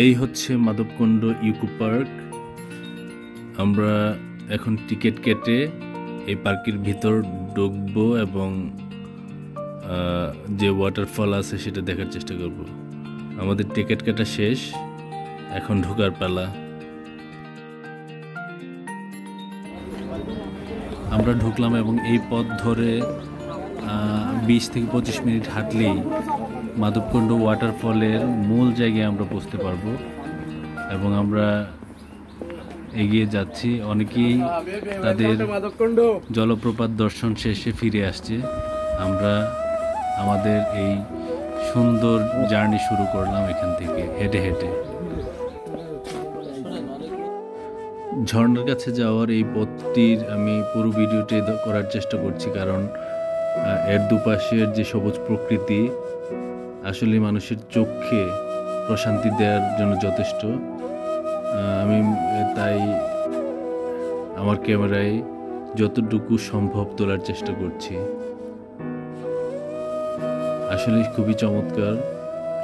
এই হচ্ছে Madhabkunda eco park. আমরা এখন টিকিট কেটে এই পার্কের ভিতর ঢুকবো এবং যে ওয়াটারফল আছে সেটা দেখার চেষ্টা করব। আমাদের টিকিট কাটা শেষ, এখন ঢোকার পালা। আমরা ঢুকলাম এবং এই পথ ধরে 20 থেকে 25 মিনিট হাঁটলেই মাধবকুণ্ড ওয়াটারফলের মূল জায়গায় আমরা পৌঁছতে পারবো এবং আমরা এগিয়ে যাচ্ছি। অনেকেই তাদের জলপ্রপাত দর্শন শেষে ফিরে আসছে। আমরা আমাদের এই সুন্দর জার্নি শুরু করলাম এখান থেকে হেঁটে হেঁটে। ঝর্ণার কাছে যাওয়ার এই পথটির আমি পুরো ভিডিওটি করার চেষ্টা করছি, কারণ এর দুপাশের যে সবুজ প্রকৃতি আসলে মানুষের চোখে প্রশান্তি দেওয়ার জন্য যথেষ্ট। আমি তাই আমার ক্যামেরায় যতটুকু সম্ভব তোলার চেষ্টা করছি। আসলে খুবই চমৎকার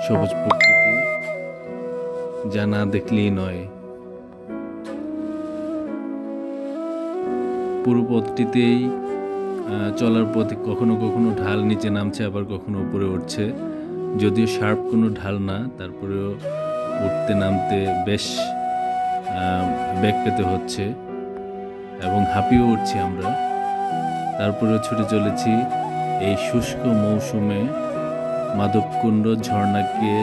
সবুজ প্রকৃতি, যা না দেখলেই নয়। পুরো পথটিতেই চলার পথে কখনো কখনো ঢাল নিচে নামছে, আবার কখনো উপরে উঠছে। যদিও শার্প কোনো ঢাল না, তারপরেও উঠতে নামতে বেশ বেগ পেতে হচ্ছে এবং হাঁপিয়ে উঠছি আমরা। তারপরেও ছুটে চলেছি এই শুষ্ক মৌসুমে মাধবকুণ্ড ঝর্ণাকে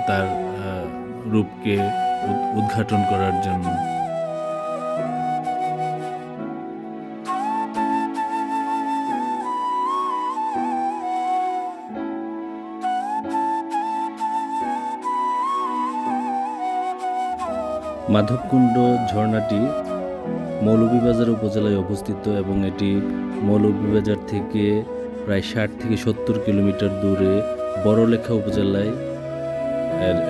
তার রূপকে উদ্ঘাটন করার জন্য। মাধবকুণ্ড ঝর্ণাটি মৌলভীবাজার উপজেলায় অবস্থিত এবং এটি মৌলভীবাজার থেকে প্রায় 60 থেকে 70 কিলোমিটার দূরে বড়লেখা উপজেলায়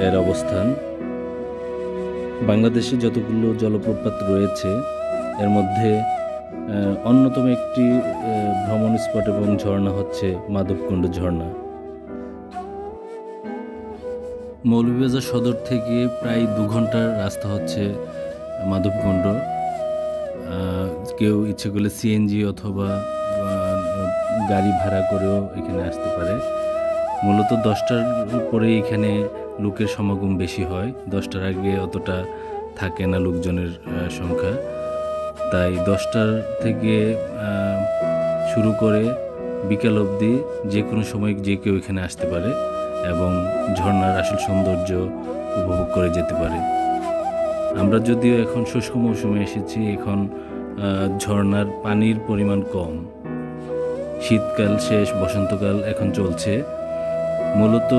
এর অবস্থান। বাংলাদেশে যতগুলো জলপ্রপাত রয়েছে এর মধ্যে অন্যতম একটি ভ্রমণ স্পট এবং ঝর্ণা হচ্ছে মাধবকুণ্ড ঝর্ণা। মৌলভীবাজার সদর থেকে প্রায় 2 ঘন্টার রাস্তা হচ্ছে মাধবকুণ্ড। কেউ ইচ্ছে করলে সিএনজি অথবা গাড়ি ভাড়া করেও এখানে আসতে পারে। মূলত 10টার পরে এখানে লোকের সমাগম বেশি হয়, 10টার আগে অতটা থাকে না লোকজনের সংখ্যা। তাই 10টার থেকে শুরু করে বিকাল অবধি যে কোনো সময় যে কেউ এখানে আসতে পারে এবং ঝর্ণার আসল সৌন্দর্য উপভোগ করে যেতে পারে। আমরা যদিও এখন শুষ্ক মৌসুমে এসেছি, এখন ঝর্ণার পানির পরিমাণ কম। শীতকাল শেষ, বসন্তকাল এখন চলছে। মূলত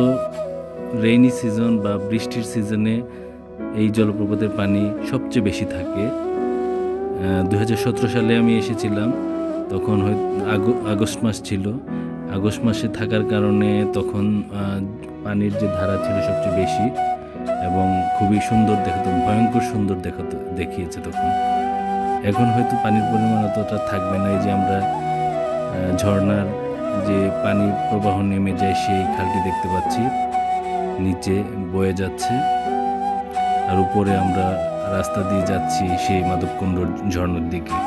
রেইনি সিজন বা বৃষ্টির সিজনে এই জলপ্রপাতের পানি সবচেয়ে বেশি থাকে। 2017 সালে আমি এসেছিলাম, তখন আগস্ট মাস ছিল। আগস্ট মাসে থাকার কারণে তখন পানির যে ধারা ছিল সবচেয়ে বেশি এবং খুবই সুন্দর দেখাতো, ভয়ঙ্কর সুন্দর দেখিয়েছে তখন। এখন হয়তো পানির পরিমাণ অতটা থাকবে না। এই যে আমরা ঝর্ণার যে পানি প্রবাহ নেমে যায় সেই খালটি দেখতে পাচ্ছি, নিচে বয়ে যাচ্ছে আর উপরে আমরা রাস্তা দিয়ে যাচ্ছি সেই মাধবকুণ্ড ঝর্ণার দিকে।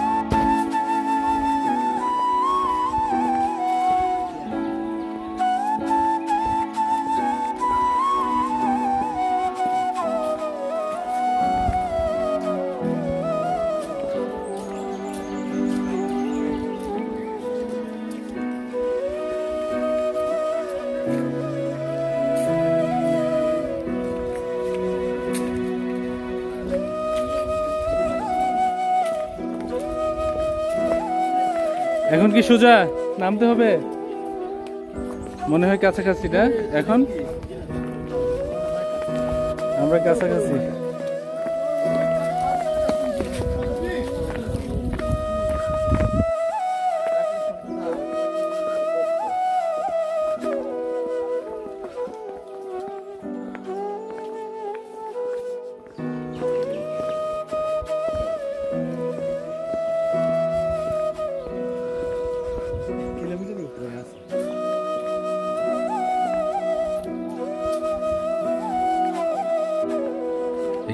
এখন কি সোজা নামতে হবে? মনে হয় কাছাকাছি না? এখন আমরা কাছাকাছি।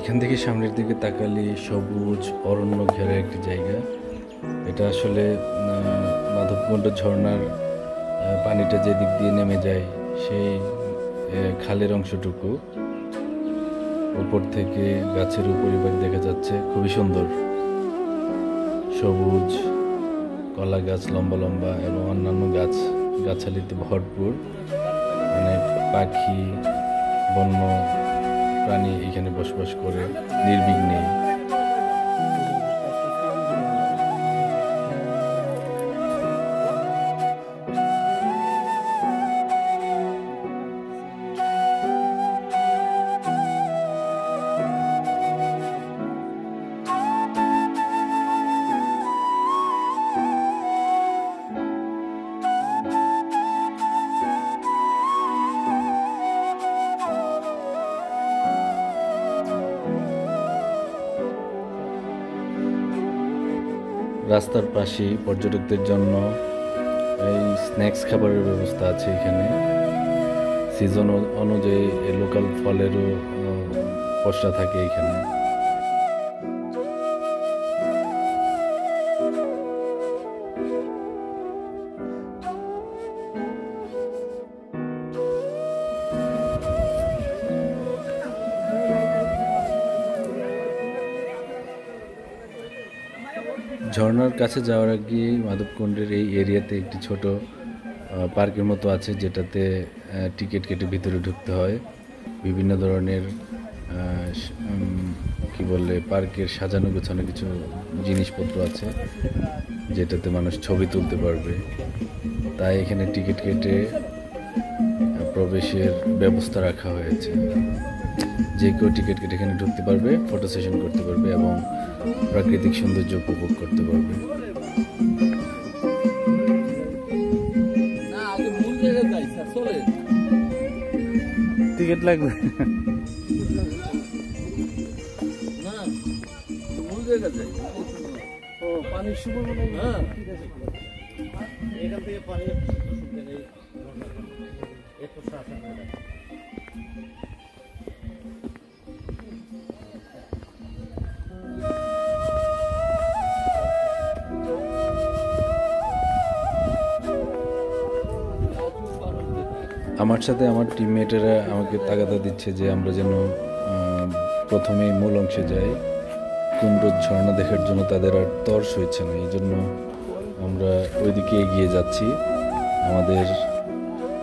এখান থেকে সামনের দিকে তাকালে সবুজ অরণ্য ঘেরা একটি জায়গা। এটা আসলে মাধবকুণ্ড ঝর্ণার পানিটা যে দিক দিয়ে নেমে যায় সেই খালের অংশটুকু উপর থেকে গাছের উপরিভাগ দেখা যাচ্ছে, খুবই সুন্দর। সবুজ কলা গাছ লম্বা লম্বা এবং অন্যান্য গাছালিতে ভরপুর। অনেক পাখি বন্য প্রাণী এখানে বসবাস করে নির্বিঘ্নে। রাস্তার পাশেই পর্যটকদের জন্য এই স্ন্যাক্স খাবারের ব্যবস্থা আছে। এখানে সিজন অনুযায়ী লোকাল ফলেরও পসরা থাকে এখানে। ঝর্ণার কাছে যাওয়ার আগে মাধবকুণ্ডের এই এরিয়াতে একটি ছোট পার্কের মতো আছে, যেটাতে টিকিট কেটে ভিতরে ঢুকতে হয়। বিভিন্ন ধরনের কি বলে পার্কের সাজানো গোছানো কিছু জিনিসপত্র আছে, যেটাতে মানুষ ছবি তুলতে পারবে। তাই এখানে টিকিট কেটে প্রবেশের ব্যবস্থা রাখা হয়েছে। যে কেউ টিকিট কেটে এখানে ঢুকতে পারবে, ফটো সেশন করতে পারবে এবং প্রাকৃতিক সৌন্দর্য উপভোগ করতে পারবে। টিকিট লাগবে পানির সময় এখান থেকে পানি আমার সাথে আমার টিমমেটেরা আমাকে তাগাদা দিচ্ছে যে আমরা যেন প্রথমেই মূল অংশে যাই। কুণ্ড ঝর্ণা দেখার জন্য তাদের আর তর্স হচ্ছে না, এই জন্য আমরা ওইদিকে এগিয়ে যাচ্ছি। আমাদের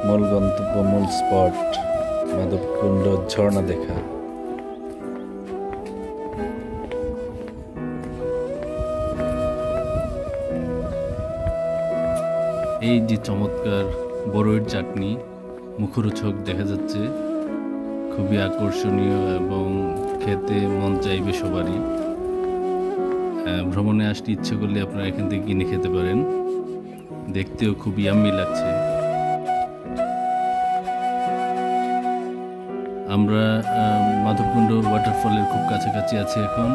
মূল গন্তব্য, মূল স্পট মাধবকুণ্ড ঝর্ণা দেখা। এই যে চমৎকার বড়ইয়ের চাটনি, মুখরোচক দেখা যাচ্ছে, খুবই আকর্ষণীয় এবং খেতে মন চাইবে সবারই। ভ্রমণে আসতে ইচ্ছে করলে আপনারা এখান থেকে কিনে খেতে পারেন। দেখতেও খুব ইয়াম্মি লাগছে। আমরা মাধবকুণ্ড ওয়াটারফলের খুব কাছাকাছি আছি এখন।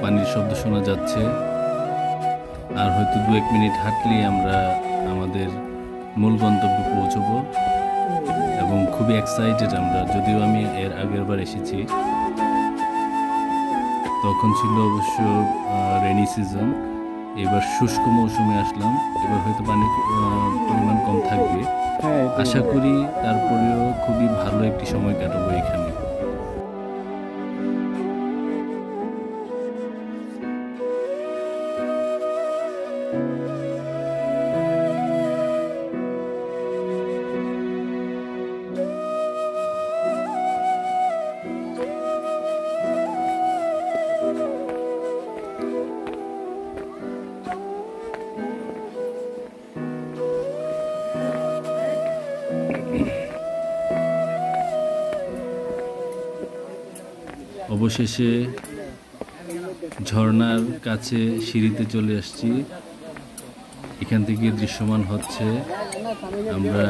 পানির শব্দ শোনা যাচ্ছে। আর হয়তো 2-1 মিনিট হাঁটলেই আমরা আমাদের মূল গন্তব্যে পৌঁছবো এবং খুবই এক্সাইটেড আমরা। যদিও আমি এর আগের বার এসেছি, তখন ছিল অবশ্য রেনি সিজন। এবার শুষ্ক মৌসুমে আসলাম, এবার হয়তো পানির পরিমাণ কম থাকবে। আশা করি তারপরেও খুবই ভালো একটি সময় কাটাবো এখানে। অবশেষে ঝর্ণার কাছে সিঁড়িতে চলে আসছি। এখান থেকে দৃশ্যমান হচ্ছে আমরা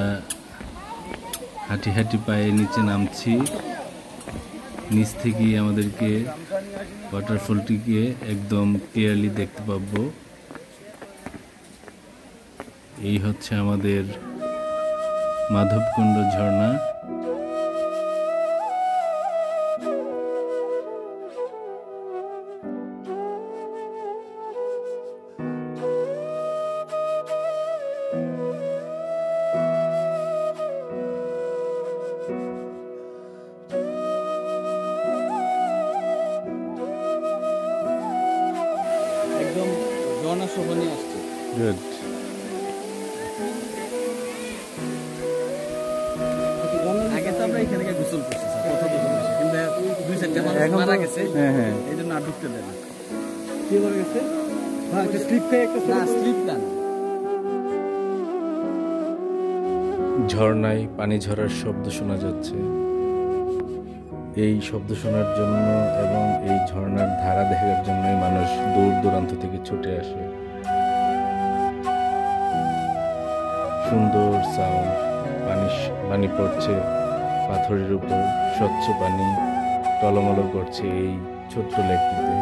হাঁটি হাঁটি পায়ে নিচে নামছি। নিচ থেকে আমাদেরকে ওয়াটারফলটিকে একদম ক্লিয়ারলি দেখতে পাবো। এই হচ্ছে আমাদের মাধবকুণ্ড ঝর্ণা। ঝর্ণা সহ নিয়ে আসছে। গুড। আগে তো আমরা এখানে গিয়ে গোসল করছি স্যার, কত গোসল করছি, কিন্তু 2-4টা মানুষ মারা গেছে, হ্যাঁ হ্যাঁ। এই জন্য আর ঢুকতে দেয় না। কি বলে গেছে? হ্যাঁ, একটা স্লিপ খেয়ে একটা না, স্লিপ না। ঝর্ণায় পানি ঝরার শব্দ শোনা যাচ্ছে। এই শব্দ শোনার জন্য এবং এই ঝর্ণার ধারা দেখার জন্যই মানুষ দূর দূরান্ত থেকে ছুটে আসে। সুন্দর সাউন্ড, পানি পড়ছে পাথরের উপর, স্বচ্ছ পানি টলমল করছে এই ছোট্ট লেকটিতে।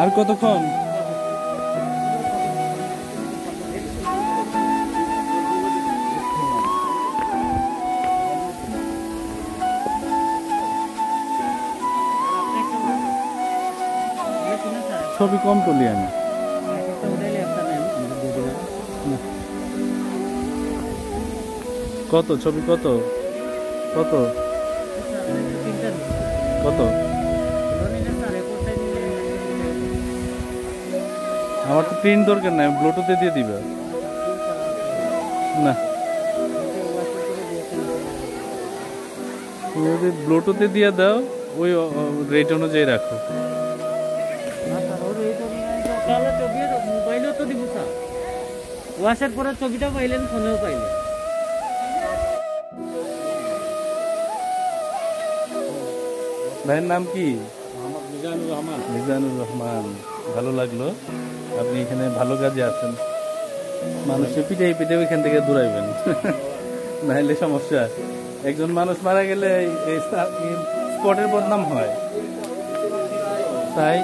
আর কতক্ষণ? ছবি কম তুলি আমি। কত ছবি? কত কত কত? আমার তো প্রিন্ট দরকার নাই, ব্লুটুথে দিয়ে দিবে না? তুমি যদি ব্লুটুথে দিয়ে দাও ওই রেট অনুযায়ী রাখো। মোবাইলেও তো দিব স্যার, ওয়াশের পরে ছবিটা পাইলেন, ফোনেও পাইলেন। ভাইয়ের নাম কি? মিজানুর রহমান। মিজানুর রহমান, ভালো লাগলো। আপনি এখানে ভালো কাজে আছেন। মানুষের পিঠে পিঠে ওইখান থেকে দূরাইবেন, নাহলে সমস্যা। একজন মানুষ মারা গেলে এই স্পটের বদনাম হয়, তাই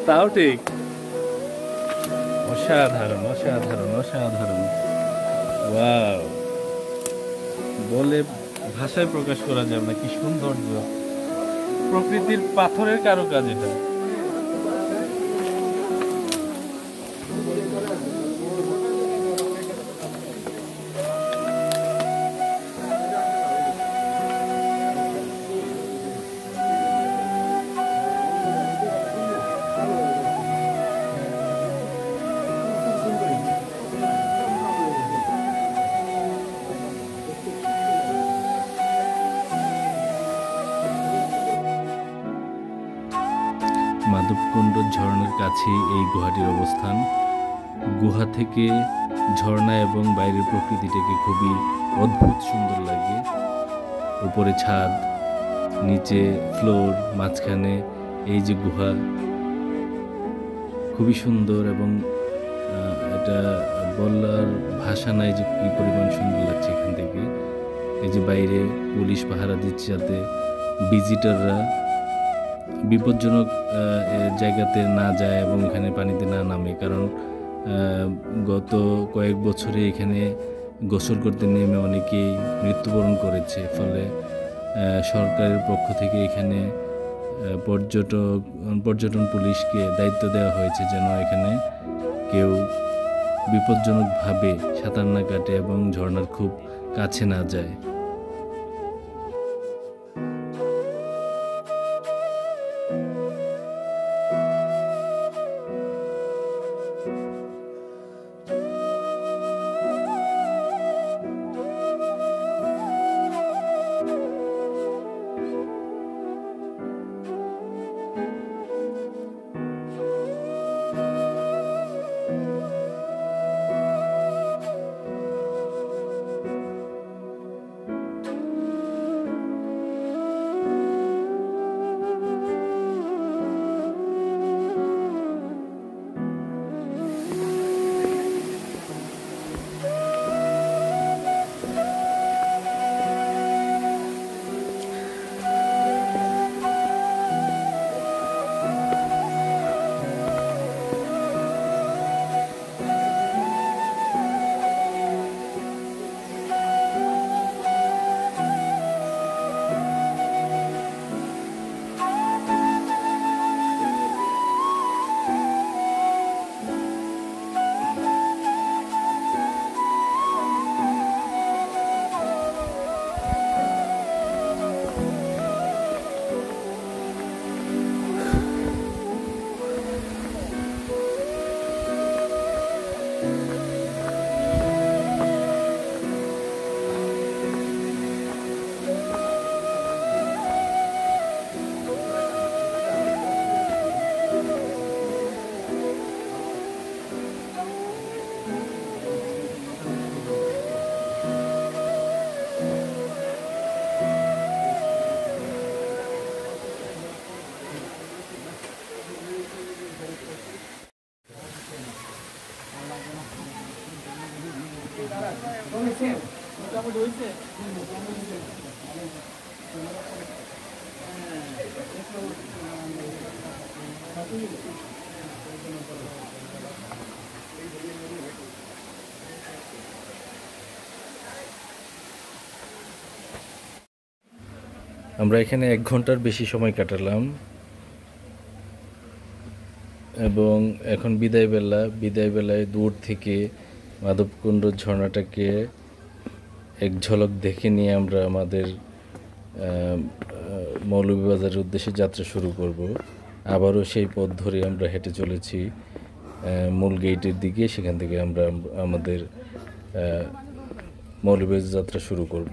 তাও ঠিক। অসাধারণ অসাধারণ অসাধারণ, ওয়াও, বলে ভাষায় প্রকাশ করা যাবে না কি সৌন্দর্য, প্রকৃতির পাথরের কারুকাজ এটা। মাধবকুণ্ড ঝর্ণার কাছে এই গুহাটির অবস্থান। গুহা থেকে ঝর্ণা এবং বাইরের প্রকৃতিটাকে খুবই অদ্ভুত সুন্দর লাগে। উপরে ছাদ, নিচে ফ্লোর, মাঝখানে এই যে গুহা, খুবই সুন্দর এবং এটা বলার ভাষা নাই যে কী পরিমাণ সুন্দর লাগছে এখান থেকে। এই যে বাইরে পুলিশ পাহারা দিচ্ছে যাতে ভিজিটররা বিপজ্জনক জায়গাতে না যায় এবং এখানে পানিতে না নামে, কারণ গত কয়েক বছরে এখানে গোসল করতে নেমে অনেকেই মৃত্যুবরণ করেছে। ফলে সরকারের পক্ষ থেকে এখানে পর্যটন পুলিশকে দায়িত্ব দেওয়া হয়েছে যেন এখানে কেউ বিপজ্জনকভাবে সাঁতার না কাটে এবং ঝর্ণার খুব কাছে না যায়। আমরা এখানে 1 ঘন্টার বেশি সময় কাটালাম এবং এখন বিদায়বেলায় দূর থেকে মাধবকুণ্ড ঝর্ণাটাকে এক ঝলক দেখে নিয়ে আমরা আমাদের মৌলভীবাজারের উদ্দেশ্যে যাত্রা শুরু করব। আবারও সেই পথ ধরে আমরা হেঁটে চলেছি মূল গেটের দিকে, সেখান থেকে আমরা আমাদের মৌলভীবাজার যাত্রা শুরু করব।